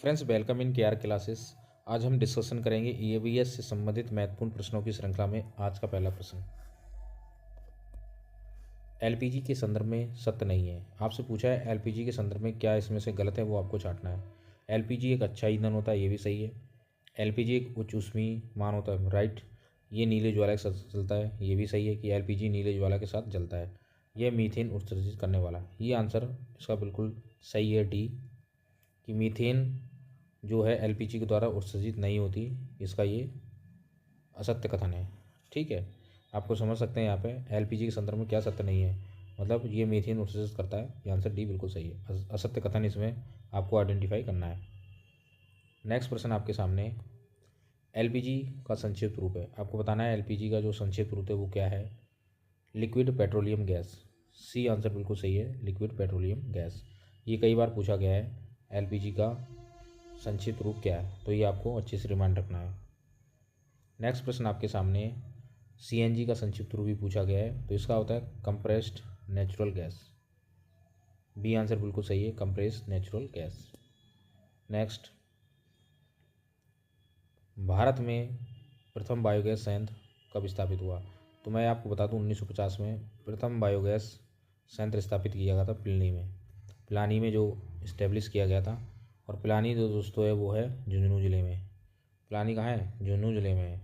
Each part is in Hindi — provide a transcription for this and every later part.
Friends, welcome in KR classes. आज हम डिस्कशन करेंगे ईवीएस से संबंधित महत्वपूर्ण प्रश्नों की श्रृंखला में। आज का पहला प्रश्न, एलपीजी के संदर्भ में सत्य नहीं है। आपसे पूछा है एलपीजी के संदर्भ में क्या इसमें से गलत है, वो आपको चाटना है। एलपीजी एक अच्छा ईंधन होता है, ये भी सही है। एलपीजी एक उच्च ऊष्मीय मान होता है, राइट। ये नीले ज्वाला के साथ जलता है, ये भी सही है कि एलपीजी नीले ज्वाला के साथ जलता है। यह मीथेन उत्सर्जित करने वाला, ये आंसर इसका बिल्कुल सही है, डी, कि मीथेन जो है एलपीजी के द्वारा उत्सर्जित नहीं होती। इसका ये असत्य कथन है। ठीक है, आपको समझ सकते हैं यहाँ पे एलपीजी के संदर्भ में क्या सत्य नहीं है, मतलब ये मीथेन उत्सर्जित करता है। ये आंसर डी बिल्कुल सही है। असत्य कथन इसमें आपको आइडेंटिफाई करना है। नेक्स्ट प्रश्न आपके सामने, एलपीजी का संक्षिप्त रूप है। आपको बताना है एलपीजी का जो संक्षिप्त रूप है वो क्या है। Liquid petroleum gas, C answer बिल्कुल सही है, लिक्विड पेट्रोलियम गैस। ये कई बार पूछा गया है एलपीजी का संक्षिप्त रूप क्या है, तो ये आपको अच्छे से रिमाइंड रखना है। नेक्स्ट प्रश्न आपके सामने, सीएनजी का संक्षिप्त रूप भी पूछा गया है, तो इसका होता है compressed natural gas. B answer बिल्कुल सही है, compressed natural gas. Next, Bharat में प्रथम बायोगैस संयंत्र कब स्थापित हुआ। तो मैं आपको बता दूं 1950 में प्रथम बायोगैस संयंत्र स्थापित किया गया था पिलानी में जो इस्टेब्लिश किया गया था। और पिलानी जो दोस्तों है वो है झुंझुनू ज़िले में। पिलानी कहाँ है? झुंझुनू ज़िले में है,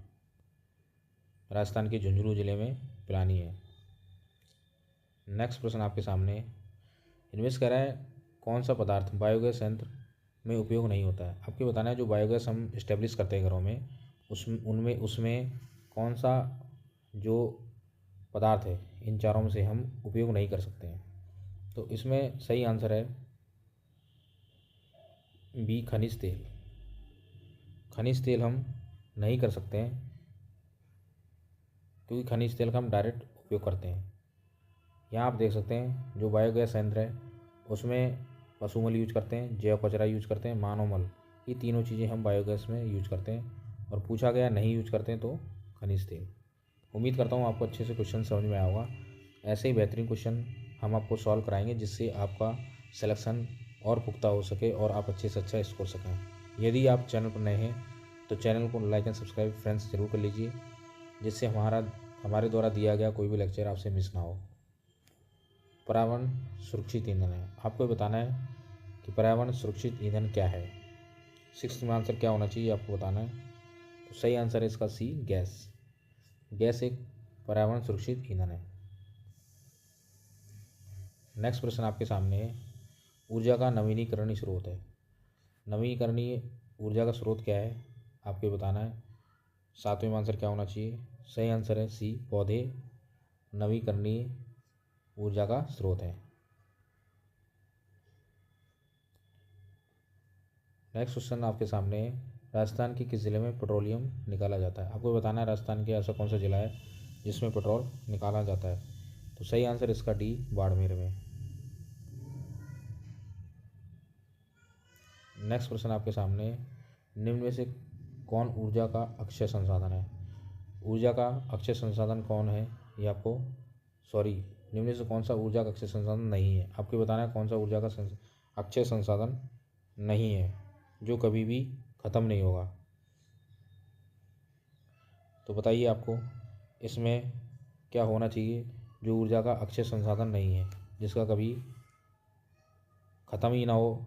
राजस्थान के झुंझुनू ज़िले में पिलानी है। नेक्स्ट प्रश्न आपके सामने, इनमें से कह रहा है कौन सा पदार्थ बायोगैस संयंत्र में उपयोग नहीं होता है। आपको बताना है जो बायोगैस हम इस्टेब्लिश करते हैं घरों में, उसमें कौन सा जो पदार्थ है इन चारों में से हम उपयोग नहीं कर सकते हैं। तो इसमें सही आंसर है बी, खनिज तेल। खनिज तेल हम नहीं कर सकते हैं क्योंकि खनिज तेल का हम डायरेक्ट उपयोग करते हैं। यहाँ आप देख सकते हैं जो बायोगैस संयंत्र है उसमें पशुमल यूज करते हैं, जैव कचरा यूज करते हैं, मानव मल, ये तीनों चीज़ें हम बायोगैस में यूज करते हैं। और पूछा गया नहीं यूज करते हैं तो खनिज तेल। उम्मीद करता हूँ आपको अच्छे से क्वेश्चन समझ में आया होगा। ऐसे ही बेहतरीन क्वेश्चन हम आपको सॉल्व कराएंगे जिससे आपका सिलेक्शन और पुख्ता हो सके और आप अच्छे से अच्छा स्कोर सकें। यदि आप चैनल पर नए हैं तो चैनल को लाइक एंड सब्सक्राइब फ्रेंड्स ज़रूर कर लीजिए, जिससे हमारे द्वारा दिया गया कोई भी लेक्चर आपसे मिस ना हो। पर्यावरण सुरक्षित ईंधन है। आपको बताना है कि पर्यावरण सुरक्षित ईंधन क्या है। सिक्स्थ में आंसर क्या होना चाहिए आपको बताना है। तो सही आंसर है इसका सी, गैस। गैस एक पर्यावरण सुरक्षित ईंधन है। नेक्स्ट प्रश्न आपके सामने है, ऊर्जा का नवीनीकरणीय स्रोत है। नवीनीकरणीय ऊर्जा का स्रोत क्या है आपको बताना है। सातवें में आंसर क्या होना चाहिए। सही आंसर है सी, पौधे नवीकरणीय ऊर्जा का स्रोत है। नेक्स्ट क्वेश्चन आपके सामने है, राजस्थान के किस ज़िले में पेट्रोलियम निकाला जाता है। आपको बताना है राजस्थान के ऐसा कौन सा ज़िला है जिसमें पेट्रोल निकाला जाता है। तो सही आंसर इसका डी, बाड़मेर में। नेक्स्ट प्रश्न आपके सामने, निम्न में से कौन ऊर्जा का अक्षय संसाधन है। ऊर्जा का अक्षय संसाधन कौन है ये आपको, निम्न में से कौन सा ऊर्जा का अक्षय संसाधन नहीं है। आपको बताना है कौन सा ऊर्जा का अक्षय संसाधन नहीं है जो कभी भी ख़त्म नहीं होगा। तो बताइए आपको इसमें क्या होना चाहिए जो ऊर्जा का अक्षय संसाधन नहीं है, जिसका कभी ख़त्म ही ना हो,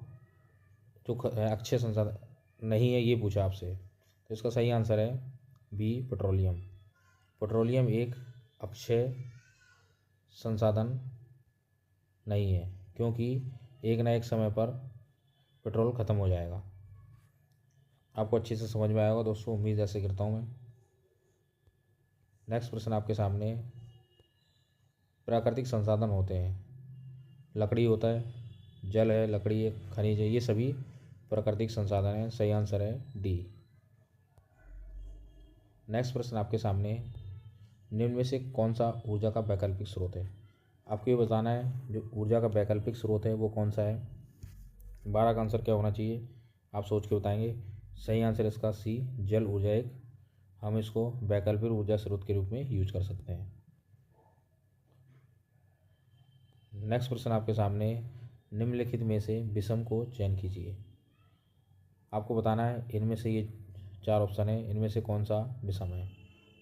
जो अक्षय संसाधन नहीं है, ये पूछा आपसे। तो इसका सही आंसर है बी, पेट्रोलियम। पेट्रोलियम एक अक्षय संसाधन नहीं है क्योंकि एक ना एक समय पर पेट्रोल ख़त्म हो जाएगा। आपको अच्छे से समझ में आएगा दोस्तों, उम्मीद ऐसे करता हूँ मैं। नेक्स्ट प्रश्न आपके सामने, प्राकृतिक संसाधन होते हैं, लकड़ी होता है, जल है, लकड़ी है, खनिज है, ये सभी प्राकृतिक संसाधन हैं। सही आंसर है डी। नेक्स्ट प्रश्न आपके सामने, निम्न में से कौन सा ऊर्जा का वैकल्पिक स्रोत है। आपको ये बताना है जो ऊर्जा का वैकल्पिक स्रोत है वो कौन सा है। 12 का आंसर क्या होना चाहिए आप सोच के बताएंगे। सही आंसर इसका सी, जल ऊर्जा एक हम इसको वैकल्पिक ऊर्जा स्रोत के रूप में यूज कर सकते हैं। नेक्स्ट प्रश्न आपके सामने, निम्नलिखित में से विषम को चयन कीजिए। आपको बताना है इनमें से, ये 4 ऑप्शन है, इनमें से कौन सा विषम है।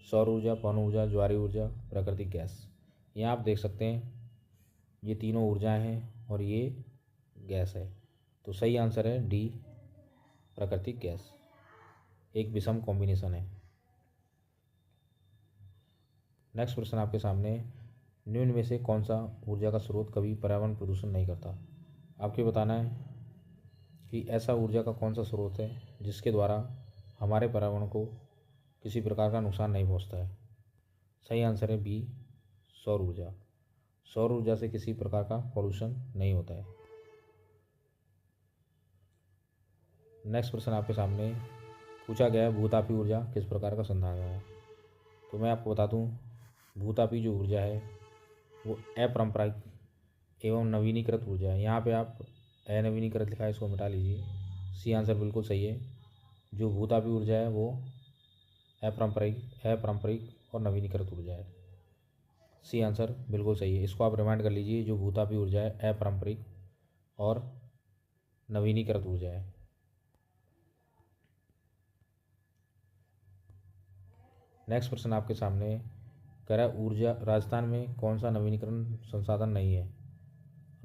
सौर ऊर्जा, पवन ऊर्जा, ज्वारीय ऊर्जा, प्राकृतिक गैस। यहाँ आप देख सकते हैं ये तीनों ऊर्जाएं हैं और ये गैस है, तो सही आंसर है डी, प्राकृतिक गैस। एक विषम कॉम्बिनेशन है। नेक्स्ट प्रश्न आपके सामने, निम्न में से कौन सा ऊर्जा का स्रोत कभी पर्यावरण प्रदूषण नहीं करता। आपको बताना है कि ऐसा ऊर्जा का कौन सा स्रोत है जिसके द्वारा हमारे पर्यावरण को किसी प्रकार का नुकसान नहीं पहुंचता है। सही आंसर है बी, सौर ऊर्जा। सौर ऊर्जा से किसी प्रकार का पॉल्यूशन नहीं होता है। नेक्स्ट प्रश्न आपके सामने पूछा गया है, भूतापी ऊर्जा किस प्रकार का संसाधन है। तो मैं आपको बता दूं, भूतापी जो ऊर्जा है वो अपारंपरिक एवं नवीनीकृत ऊर्जा है। यहाँ पे आप अनवीनीकृत लिखा है, इसको मिटा लीजिए। सी आंसर बिल्कुल सही है। जो भूतापी ऊर्जा है वो अपारंपरिक और नवीनीकृत ऊर्जा है। सी आंसर बिल्कुल सही है। इसको आप रिमाइंड कर लीजिए, जो भूतापी ऊर्जा है अपारंपरिक और नवीनीकृत ऊर्जा है। नेक्स्ट प्रश्न आपके सामने कह रहा है, ऊर्जा राजस्थान में कौन सा नवीनीकरण संसाधन नहीं है।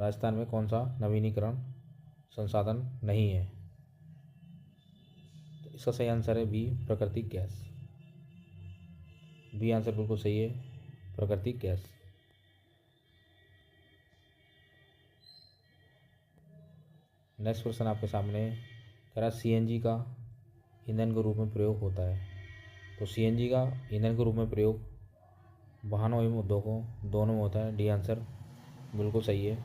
राजस्थान में कौन सा नवीनीकरण संसाधन नहीं है। तो इसका सही आंसर है बी, प्राकृतिक गैस। बी आंसर बिल्कुल सही है, प्राकृतिक गैस। नेक्स्ट क्वेश्चन आपके सामने कह रहा है, सीएनजी का ईंधन के रूप में प्रयोग होता है। तो सीएनजी का ईंधन के रूप में प्रयोग वाहनों एवं उद्योगों दोनों में होता है। डी आंसर बिल्कुल सही है।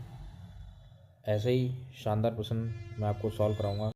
ऐसे ही शानदार प्रश्न मैं आपको सॉल्व कराऊंगा।